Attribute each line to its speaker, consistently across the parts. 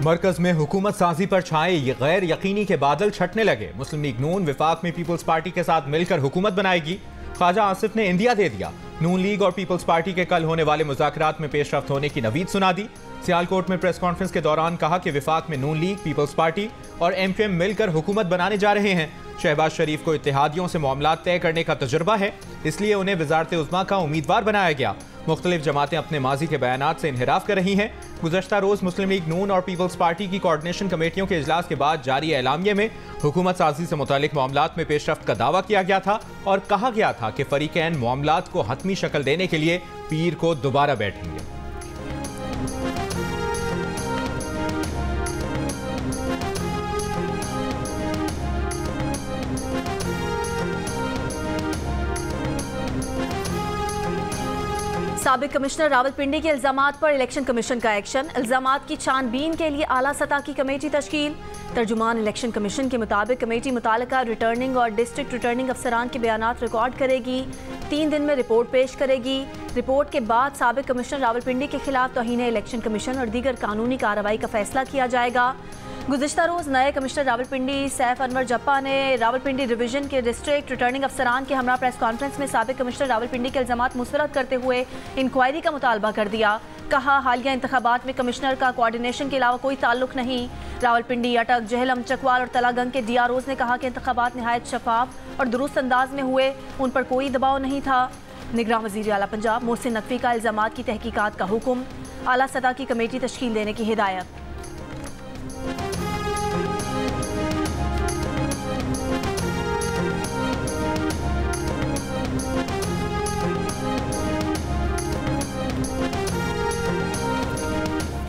Speaker 1: मरकज में हुकूमत साजी पर छाए ये गैर यकीनी के बादल छटने लगे। मुस्लिम लीग नून विफाक में पीपल्स पार्टी के साथ मिलकर हुकूमत बनाएगी। ख्वाजा आसिफ ने इंदिया दे दिया। नून लीग और पीपल्स पार्टी के कल होने वाले मुज़ाकरात में पेशरफ्त होने की नवीद सुना दी। सियालकोट में प्रेस कॉन्फ्रेंस के दौरान कहा कि विफाक में नून लीग, पीपल्स पार्टी और MQM मिलकर हुकूमत बनाने जा रहे हैं। शहबाज शरीफ को इत्तेहादियों से मामलात तय करने का तजुर्बा है, इसलिए उन्हें वज़ारत उज़्मा का उम्मीदवार बनाया गया। मुख्तलिफ जमातें अपने माजी के बयानात से इन्हिराफ कर रही हैं। गुज़श्ता रोज़ मुस्लिम लीग नून और पीपल्स पार्टी की कोऑर्डिनेशन कमेटियों के इजलास के बाद जारी एलामिये में हुकूमत साजी से मुतालिक मामलात में पेशरफ्त का दावा किया गया था और कहा गया था कि फरीकैन मामलात को हतमी शक्ल देने के लिए पीर को दोबारा बैठेंगे।
Speaker 2: साबिक कमिश्नर रावलपिंडी के इल्जामात पर इलेक्शन कमीशन का एक्शन। इल्जामात की छानबीन के लिए आला सतह की कमेटी तश्कील। तर्जुमान इलेक्शन कमीशन के मुताबिक कमेटी मुतालिका रिटर्निंग और डिस्ट्रिक्ट रिटर्निंग अफसरान के बयानात रिकॉर्ड करेगी। 3 दिन में रिपोर्ट पेश करेगी। रिपोर्ट के बाद साबिक कमिश्नर रावलपिंडी के खिलाफ तौहीन इलेक्शन कमीशन और दीगर कानूनी कार्रवाई का फैसला किया जाएगा। गुज़िश्ता रोज़ नए कमिश्नर रावलपिंडी सैफ अनवर जप्पा ने रावलपिंडी डिवीजन के डिस्ट्रिक्ट रिटर्निंग अफसरान के हमरा प्रेस कॉन्फ्रेंस में साबिक कमिश्नर रावलपिंडी के इल्जामात मुस्तरद करते हुए इंक्वायरी का मुतालबा कर दिया। कहा, हालिया इंतखाबात में कमिश्नर का कोऑर्डिनेशन के अलावा कोई ताल्लुक नहीं। रावलपिंडी, अटक, जहलम, चकवाल और तलागंग के DROs ने कहा कि इंतखाबात नहायत शफाफ और दुरुस्त अंदाज में हुए, उन पर कोई दबाव नहीं था। निगरान वज़ीर आला पंजाब मोहसिन नकवी का इल्जामात की तहकीकात का हुक्म। आला सतह की कमेटी तश्कील देने की हिदायत।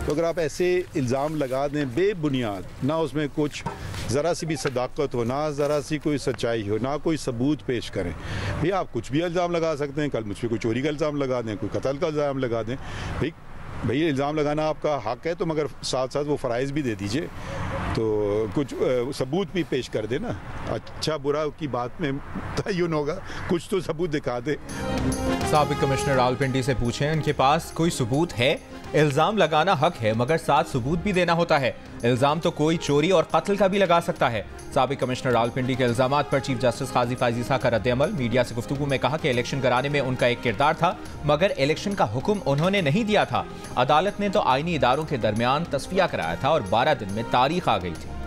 Speaker 3: तो अगर आप ऐसे इल्ज़ाम लगा दें बेबुनियाद, ना उसमें कुछ ज़रा सी भी सदाकत हो, ना ज़रा सी कोई सच्चाई हो, ना कोई सबूत पेश करें, भैया आप कुछ भी इल्ज़ाम लगा सकते हैं। कल मुझ पर कोई चोरी का इल्ज़ाम लगा दें, कोई कत्ल का इल्ज़ाम लगा दें। भैया इल्ज़ाम लगाना आपका हक है, तो मगर साथ साथ वो फ़राइज़ भी दे दीजिए, तो कुछ सबूत भी पेश कर दे ना। अच्छा बुरा की बात में तयन होगा, कुछ तो सबूत दिखा दे।
Speaker 1: साबिक कमिश्नर रावलपिंडी से पूछें उनके पास कोई सबूत है। इल्ज़ाम लगाना हक है, मगर साथ सबूत भी देना होता है। इल्ज़ाम तो कोई चोरी और कत्ल का भी लगा सकता है। साबिक कमिश्नर रावलपिंडी के इल्ज़ामात पर चीफ जस्टिस काजी फायज़ ईसा का रद्द-ए-अमल। मीडिया से गुफ्तगू में कहा कि इलेक्शन कराने में उनका एक किरदार था, मगर इलेक्शन का हुक्म उन्होंने नहीं दिया था। अदालत ने तो आईनी इदारों के दरमियान तस्फिया कराया था और 12 दिन में तारीख आ गई थी।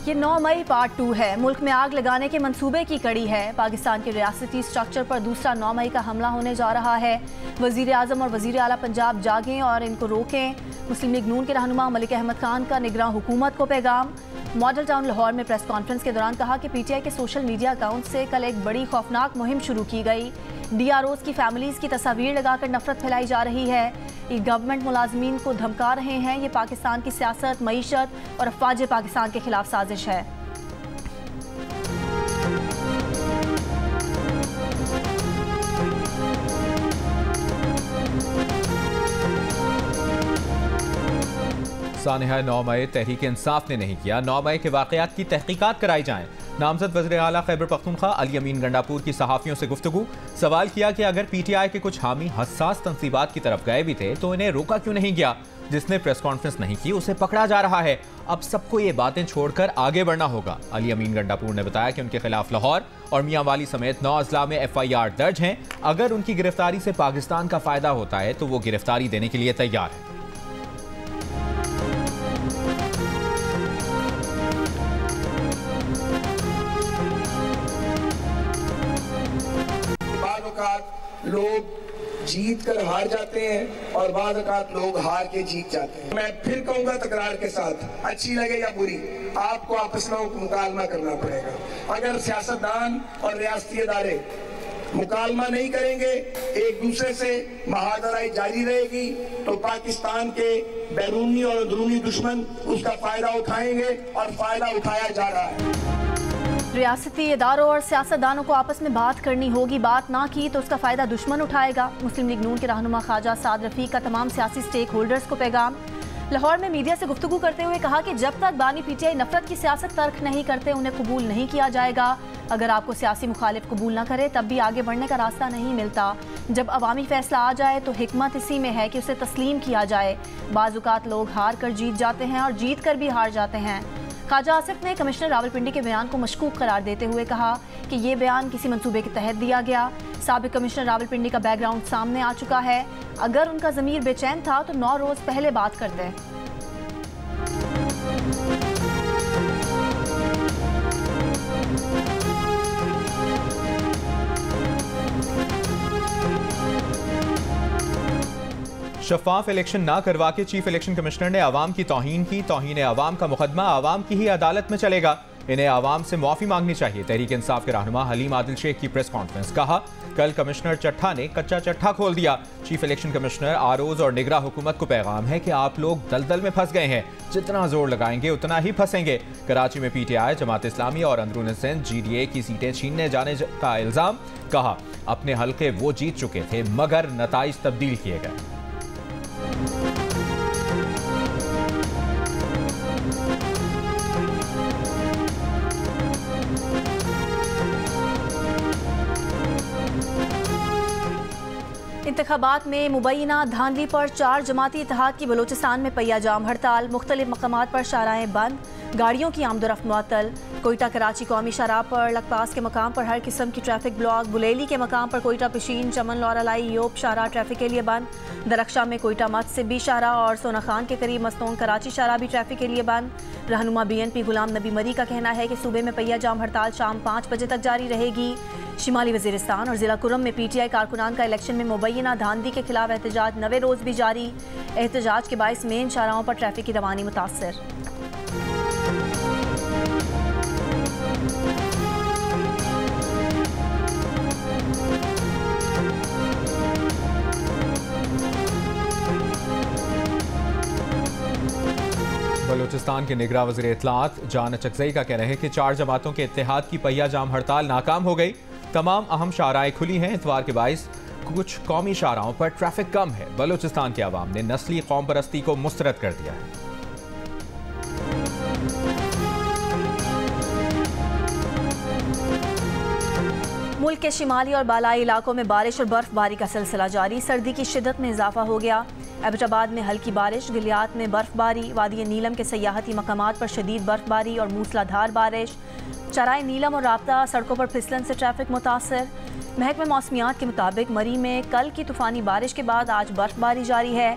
Speaker 2: ये 9 मई पार्ट 2 है। मुल्क में आग लगाने के मंसूबे की कड़ी है। पाकिस्तान के रियासती स्ट्रक्चर पर दूसरा 9 मई का हमला होने जा रहा है। वज़ीर आज़म और वज़ीर आला पंजाब जागें और इनको रोकें। मुस्लिम लीग नून के रहनुमा मलिक अहमद खान का निगरान हुकूमत को पैगाम। मॉडल टाउन लाहौर में प्रेस कॉन्फ्रेंस के दौरान कहा कि PTI के सोशल मीडिया अकाउंट से कल एक बड़ी खौफनाक मुहिम शुरू की गई। DROs की फैमिलीज की तस्वीर लगाकर नफरत फैलाई जा रही है। ये गवर्नमेंट मुलाजमीन को धमका रहे हैं। ये पाकिस्तान की सियासत, मईशत और अफवाज पाकिस्तान के खिलाफ साजिश है।
Speaker 1: सानिहा 9 मई तहरीक इंसाफ ने नहीं किया। 9 मई के वाक़यात की तहकीकात कराई जाएं। नामजद वज़ीर आला खैबर पख्तूनख्वा अली अमीन गंडापुर की सहाफ़ियों से गुफ्तगू। सवाल किया कि अगर PTI के कुछ हामी हसास तंसीबात की तरफ गए भी थे तो इन्हें रोका क्यों नहीं गया। जिसने प्रेस कॉन्फ्रेंस नहीं की उसे पकड़ा जा रहा है। अब सबको ये बातें छोड़कर आगे बढ़ना होगा। अली अमीन गंडापुर ने बताया कि उनके खिलाफ लाहौर और मियांवाली समेत 9 अजला में FIR दर्ज हैं। अगर उनकी गिरफ्तारी से पाकिस्तान का फायदा होता है तो वो गिरफ्तारी देने के लिए तैयार है।
Speaker 4: लोग जीत कर हार जाते हैं और बाद औक़ात लोग हार के जीत जाते हैं। मैं फिर कहूंगा तकरार के साथ, अच्छी लगे या बुरी, आपको आपस में मुकालमा करना पड़ेगा। अगर सियासतदान और रियासती अदारे मुकालमा नहीं करेंगे, एक दूसरे से महादराई जारी रहेगी, तो पाकिस्तान के बैरूनी और अंदरूनी दुश्मन उसका फायदा उठाएंगे और फायदा उठाया जा रहा है।
Speaker 2: रियासती इदारों और सियासतदानों को आपस में बात करनी होगी। बात ना की तो उसका फ़ायदा दुश्मन उठाएगा। मुस्लिम लीग नून के रहनुमा ख्वाजा साद रफ़ीक का तमाम सियासी स्टेक होल्डर्स को पैगाम। लाहौर में मीडिया से गुफ्तगू करते हुए कहा कि जब तक बानी PTI नफरत की सियासत तर्क नहीं करते उन्हें कबूल नहीं किया जाएगा। अगर आपको सियासी मुखालिफ कबूल ना करे तब भी आगे बढ़ने का रास्ता नहीं मिलता। जब अवामी फैसला आ जाए तो हिकमत इसी में है कि उसे तस्लीम किया जाए। बाज़-औक़ात लोग हार कर जीत जाते हैं और जीत कर भी हार जाते हैं। ख्वाजा आसिफ ने कमिश्नर रावलपिंडी के बयान को मशकूक करार देते हुए कहा कि ये बयान किसी मंसूबे के तहत दिया गया। साबिक कमिश्नर रावलपिंडी का बैकग्राउंड सामने आ चुका है। अगर उनका ज़मीर बेचैन था तो 9 रोज़ पहले बात करते।
Speaker 1: शफाफ इलेक्शन ना करवा के चीफ इलेक्शन कमिश्नर ने आवाम की तौहीन की। तौहीन आवाम का मुकदमा आवाम की ही अदालत में चलेगा। इन्हें आवाम से माफी मांगनी चाहिए। तहरीक इंसाफ के रहनुमा हलीम आदिल शेख की प्रेस कॉन्फ्रेंस। कहा, कल कमिश्नर चट्ठा ने कच्चा चट्ठा खोल दिया। चीफ इलेक्शन कमिश्नर आरोज और निगरान हुकूमत को पैगाम है कि आप लोग दलदल में फंस गए हैं। जितना जोर लगाएंगे उतना ही फंसेंगे। कराची में पीटीआई, जमात इस्लामी और अंदरून सिंध GDA की सीटें छीनने जाने का इल्जाम। कहा, अपने हल्के वो जीत चुके थे मगर नताइज तब्दील किए गए।
Speaker 2: इंतखाबात में मुबैना धांधली पर 4 जमाती इत्तेहाद की बलोचिस्तान में पहिया जाम हड़ताल। मुख्तलिफ मकामात पर शाहराहें बंद, गाड़ियों की आमदोरफ्त मुअत्तल। कोयटा कराची कौमी शाहराह पर लकपास के मकाम पर हर किस्म की ट्रैफिक ब्लॉक। बुलेली के मकाम पर कोयटा पिशीन, चमन, लौरालाई, योब शाहराह ट्रैफिक के लिए बंद। दरख्शा में कोयटा मत्स्यबी शाहराह और सोना खान के करीब मस्तून कराची शाहराह भी ट्रैफिक के लिए बंद। रहनुमा BNP गुलाम नबी मरी का कहना है कि सूबे में पहिया जाम हड़ताल शाम 5 बजे तक जारी रहेगी। शिमाली वजीरिस्तान और जिला कुरम में PTI कारकुनान का इलेक्शन में मुबैना धांधली के खिलाफ एहतजाज 9वें रोज भी जारी। एहतजाज के बायस मेन शाहराहों पर ट्रैफिक की रवानी मुतासर।
Speaker 1: बलूचिस्तान के निगरान वज़ीर इत्तलाआत जान चकज़ई का कहना है कि 4 जमातों के इत्तेहाद की पहिया जाम हड़ताल नाकाम हो गई। तमाम अहम शाहराएं खुली हैं। इतवार के बाइस कुछ कौमी शाहराहों पर ट्रैफिक कम है। बलूचिस्तान के अवाम ने नस्ली कौम परस्ती को मुस्तरद कर दिया है।
Speaker 2: मुल्क के शिमाली और बालाई इलाकों में बारिश और बर्फबारी का सिलसिला जारी। सर्दी की शिद्दत में इजाफा हो गया। एबटाबाद में हल्की बारिश, गिलियात में बर्फबारी, वादी नीलम के सयाहती मकामात पर शदीद बर्फबारी और मूसलाधार बारिश। चराए नीलम और राब्ता सड़कों पर फिसलन से ट्रैफिक मुतासर। महकमे मौसमियात के मुताबिक मरी में कल की तूफानी बारिश के बाद आज बर्फबारी जारी है।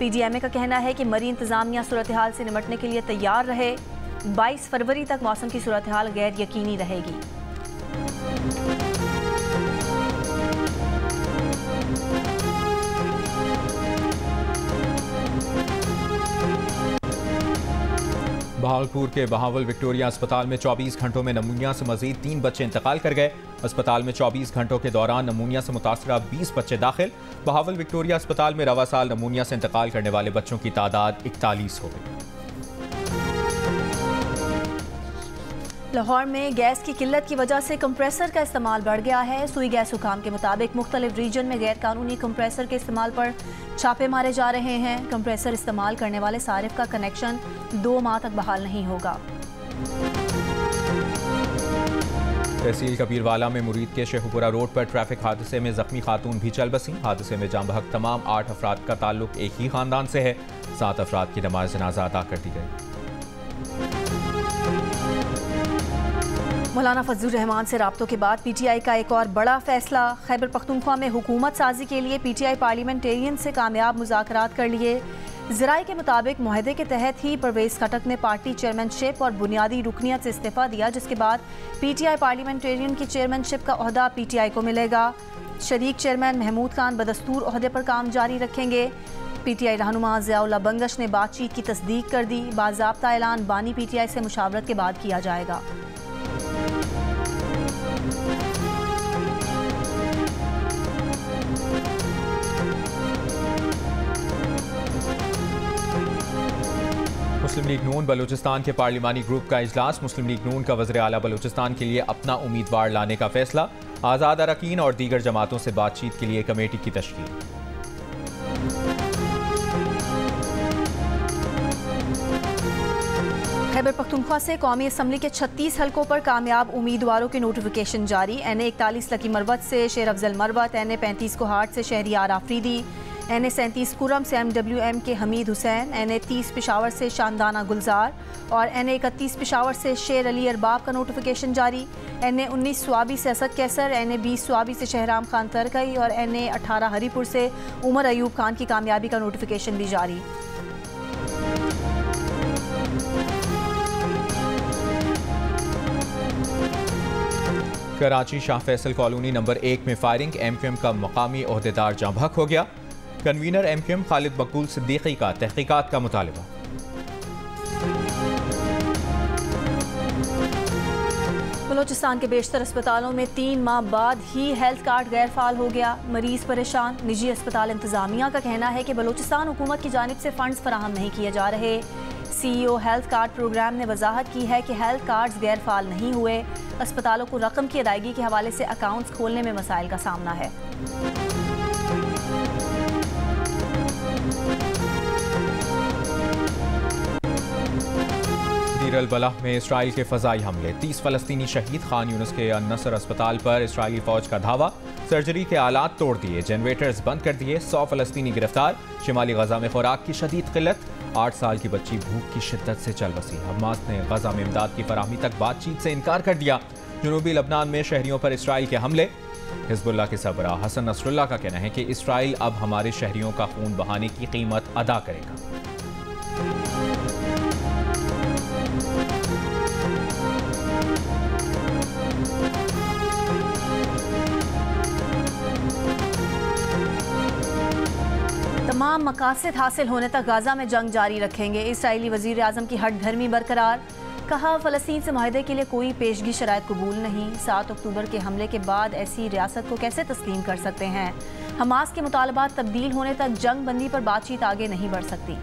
Speaker 2: PGMA का कहना है कि मरी इंतजामिया सूरत हाल से निमटने के लिए तैयार रहे। 22 फरवरी तक मौसम की सूरत हाल गैर यकीनी रहेगी।
Speaker 1: बहावलपुर के बहावल विक्टोरिया अस्पताल में 24 घंटों में नमूनिया से मजीद 3 बच्चे इंतकाल कर गए। अस्पताल में 24 घंटों के दौरान नमूनिया से मुतासरा 20 बच्चे दाखिल। बहावल विक्टोरिया अस्पताल में रवा साल नमूनिया से इंतकाल करने वाले बच्चों की तादाद 41 हो गई।
Speaker 2: लाहौर में गैस की किल्लत की वजह से कंप्रेसर का इस्तेमाल बढ़ गया है। सुई गैस हुकाम के मुताबिक मुख्तलिफ रीजन में गैर कानूनी कंप्रेसर के इस्तेमाल पर छापे मारे जा रहे हैं। कंप्रेसर इस्तेमाल करने वाले सारिफ का कनेक्शन 2 माह तक बहाल नहीं होगा।
Speaker 1: तहसील कबीरवाला में मुरीद के शेखुपुरा रोड पर ट्रैफिक हादसे में जख्मी खातून भी चल बसी। हादसे में जाम बहक तमाम 8 अफराद का ताल्लुक एक ही खानदान से है। 7 अफराद की नमाज जनाजा अदा कर दी गई।
Speaker 2: मौलाना फजलुर रहमान से राब्तों के बाद PTI का एक और बड़ा फैसला। खैबर पख्तूनख्वा में हुकूमत साजी के लिए PTI पार्लियामेंटेरियन से कामयाब मुज़ाकरात कर लिए। ज़राए के मुताबिक मुआहदे के तहत ही परवेज़ खटक ने पार्टी चेयरमैनशिप और बुनियादी रुकनियत से इस्तीफ़ा दिया, जिसके बाद PTI पार्लियामेंटेरियन की चेयरमैनशिप का ओहदा PTI को मिलेगा। शरीक चेयरमैन महमूद खान बदस्तूर ओहदे पर काम जारी रखेंगे। PTI रहनुमा ज़ियाउल्लाह बंगश ने बातचीत की तस्दीक कर दी। बाज़ाब्ता ऐलान बानी PTI से मुशावरत के बाद किया जाएगा।
Speaker 1: मुस्लिम लीग नून बलूचिस्तान के पार्लिमानी ग्रुप का इजलास। मुस्लिम लीग नून का वज़ीर आला बलूचिस्तान के लिए अपना उम्मीदवार लाने का फैसला। आज़ाद अरकान और दीगर जमातों से बातचीत के लिए कमेटी की तश्कील।
Speaker 2: खैबर पख्तूनख्वा से कौमी असम्बली के 36 हलकों पर कामयाब उम्मीदवारों के नोटिफिकेशन जारी। NA 41 लकी मरवत से शेर अफजल मरवत, NA 35 कोहाट से शहरियार आफरीदी, NA 37 कुरम से MWM के हमीद हुसैन, NA 30 पेशावर से शानदाना गुलजार और NA 31 पेशावर से शेर अली अरबाब का नोटिफिकेशन जारी। NA 19 स्वाबी से असद कैसर, NA 20 स्वाबी से शहराम खान तरकई और NA 18 हरीपुर से उमर अयूब खान की कामयाबी का नोटिफिकेशन भी जारी।
Speaker 1: कराची शाह फैसल कॉलोनी नंबर 1 में फायरिंग, MQM का मकामी ओहदेदार जाँ बहक हो गया। कन्वीनर MQM खालिद मकबूल सिद्दीकी का तहकीकात का मुतालबा।
Speaker 2: बलोचिस्तान के बेशतर अस्पतालों में 3 माह बाद ही हेल्थ कार्ड गैर फाल हो गया। मरीज परेशान। निजी अस्पताल इंतजामिया का कहना है कि बलोचिस्तान हुकूमत की जानिब से फंड्स फराहम नहीं किए जा रहे। CEO हेल्थ कार्ड प्रोग्राम ने वजाहत की है कि हेल्थ कार्ड्स गैर फाल नहीं हुए। अस्पतालों को रकम की अदायगी के हवाले से अकाउंट्स खोलने में मसाइल का सामना है।
Speaker 1: दीर अल बलाह में इसराइल के फजाई हमले, 30 फलस्तीनी शहीद। खान यूनुस के अन-नसर अस्पताल पर इसराइली फौज का धावा, सर्जरी के आलात तोड़ दिए, जनरेटर्स बंद कर दिए। 100 फलस्तीनी गिरफ्तार। शिमाली गजा में खुराक की शदीद किल्लत, 8 साल की बच्ची भूख की शिद्दत से चल बसी। हमास ने गजा में इमदाद की फराहमी तक बातचीत से इनकार कर दिया। जनूबी लबनान में शहरियों पर इसराइल के हमले। हिजबुल्लाह के सरबराह हसन नसरुल्लाह का कहना है कि इसराइल अब हमारे शहरियों का खून बहाने की कीमत अदा करेगा।
Speaker 2: तमाम मकासद हासिल होने तक गाजा में जंग जारी रखेंगे। इसराइली वज़ीर आज़म की हट धर्मी बरकरार। कहा, फ़लस्तीन से माहिदे के लिए कोई पेशगी शराइत कबूल नहीं। 7 अक्टूबर के हमले के बाद ऐसी रियासत को कैसे तस्लीम कर सकते हैं। हमास के मुतालबात तब्दील होने तक जंग बंदी पर बातचीत आगे नहीं बढ़ सकती।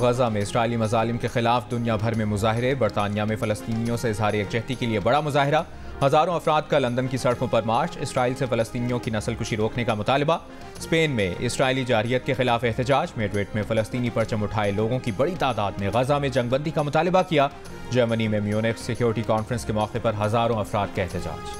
Speaker 1: गजा में इसराइली मजालिम के खिलाफ दुनिया भर में मुजाहरे। बरतानिया में फ़लस्तीनियों से इजहार यकजहती के लिए बड़ा मुजाहरा। हज़ारों अफराद का लंदन की सड़कों पर मार्च। इसराइल से फ़लस्तीनियों की नस्लकुशी रोकने का मुतालबा। स्पेन में इसराइली जारियत के खिलाफ एहतजाज। मेड्रिड में फ़लस्तीनी परचम उठाए लोगों की बड़ी तादाद ने गजा में जंगबंदी का मुतालबा किया। जर्मनी में म्यूनिख सिक्योरिटी कॉन्फ्रेंस के मौके पर हज़ारों अफराद का एहतजाज।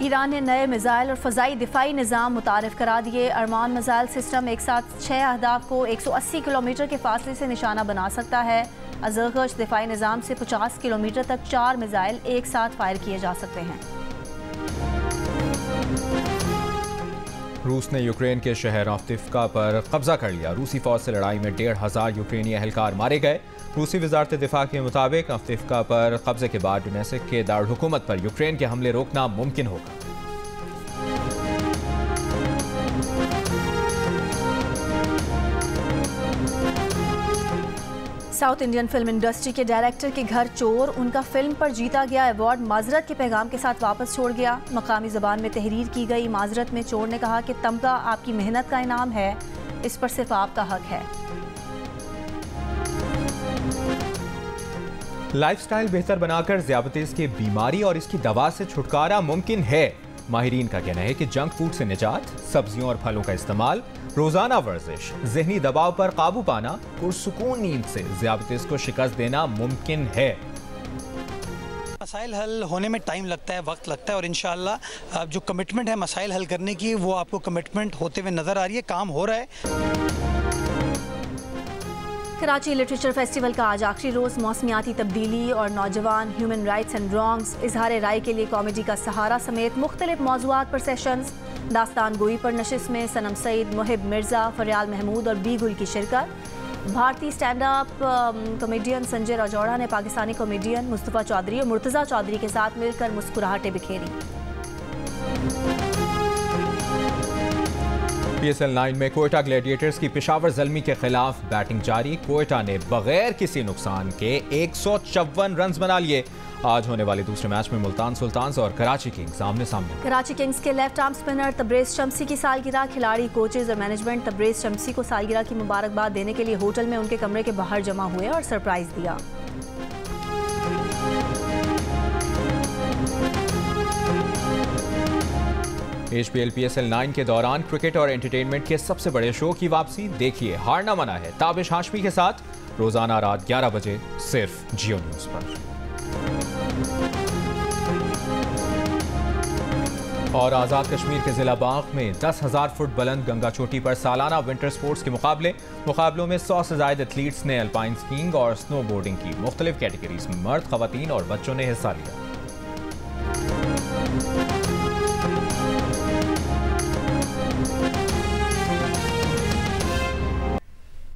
Speaker 2: ईरान ने नए मिसाइल और फ़ज़ाई दिफाई निज़ाम मुतारिफ करा दिए। अरमान मिसाइल सिस्टम एक साथ 6 अहदाफ को 180 किलोमीटर के फासले से निशाना बना सकता है। अज़रगश दिफाई निज़ाम से 50 किलोमीटर तक 4 मिसाइल एक साथ फायर किए जा सकते हैं।
Speaker 1: रूस ने यूक्रेन के शहर आफ्तिफ्का पर कब्जा कर लिया। रूसी फौज से लड़ाई में 1,500 यूक्रेनी अहलकार मारे गए। रूसी वजारत दिफा के मुताबिक आफ्तिफ्का पर कब्जे के बाद डोनेत्स्क के दारहुकूमत पर यूक्रेन के हमले रोकना मुमकिन होगा।
Speaker 2: साउथ इंडियन फिल्म इंडस्ट्री के डायरेक्टर के घर चोर, उनका फिल्म पर जीता गया अवार्ड माजरत के पैगाम के साथ वापस छोड़ गया। मकामी ज़बान में तहरीर की गई माजरत में चोर ने कहा कि तमगा आपकी मेहनत का इनाम है, इस पर सिर्फ आपका हक है।
Speaker 1: लाइफस्टाइल बेहतर बनाकर ज़ियाबतीस की बीमारी और इसकी दवा से छुटकारा मुमकिन है। माहिरीन का कहना है कि जंक फूड से निजात, सब्जियों और फलों का इस्तेमाल, रोजाना वर्जिश, जहनी दबाव पर काबू पाना, पुरसुकून नींद से ज़ियाबतीस को शिकस्त देना मुमकिन है।
Speaker 5: मसाइल हल होने में टाइम लगता है, वक्त लगता है और इंशाअल्लाह जो कमिटमेंट है मसाइल हल करने की, वो आपको कमिटमेंट होते हुए नज़र आ रही है। काम हो रहा है।
Speaker 2: कराची लिटरेचर फेस्टिवल का आज आखिरी रोज़। मौसमियाती तब्दीली और नौजवान, ह्यूमन राइट्स एंड रॉन्ग्स, इजहार राय के लिए कॉमेडी का सहारा समेत मुख्तलिफ मौज़ूआत पर सेशंस। दास्तान गोई पर नशिस्त में सनम सईद, मुहिब मिर्ज़ा, फरियाल महमूद और बी गुल की शिरकत। भारतीय stand up comedian Sanjay Rajaura ने पाकिस्तानी कॉमेडियन मुस्तफ़ा चौधरी और मुर्तज़ा चौधरी के साथ मिलकर मुस्कुराहटें बिखेरी।
Speaker 1: PSL 9 में कोयटा ग्लैडिएटर्स की पेशावर ज़ल्मी के खिलाफ बैटिंग जारी। कोयटा ने बगैर किसी नुकसान के 154 रन बना लिए। आज होने वाले दूसरे मैच में मुल्तान सुल्तान्स और कराची किंग्स आमने सामने।
Speaker 2: कराची किंग्स के left arm spinner Tabrez Shamsi की सालगिरह। खिलाड़ी, कोचेज और मैनेजमेंट तब्रेज़ शम्सी को सालगिरह की मुबारकबाद देने के लिए होटल में उनके कमरे के बाहर जमा हुए और सरप्राइज दिया।
Speaker 1: HPL PSL 9 के दौरान क्रिकेट और एंटरटेनमेंट के सबसे बड़े शो की वापसी। देखिए हारना मना है ताबिश हाशमी के साथ रोजाना रात 11 बजे सिर्फ जियो न्यूज पर। और आज़ाद कश्मीर के जिला बाग में 10,000 फुट बुलंद गंगा चोटी पर सालाना विंटर स्पोर्ट्स के मुकाबलों में 100 से ज्यादा एथलीट्स ने अल्पाइन स्कीइंग और स्नो बोर्डिंग की। मुख्तलिफ कैटेगरीज में मर्द, खवातीन और बच्चों ने हिस्सा लिया।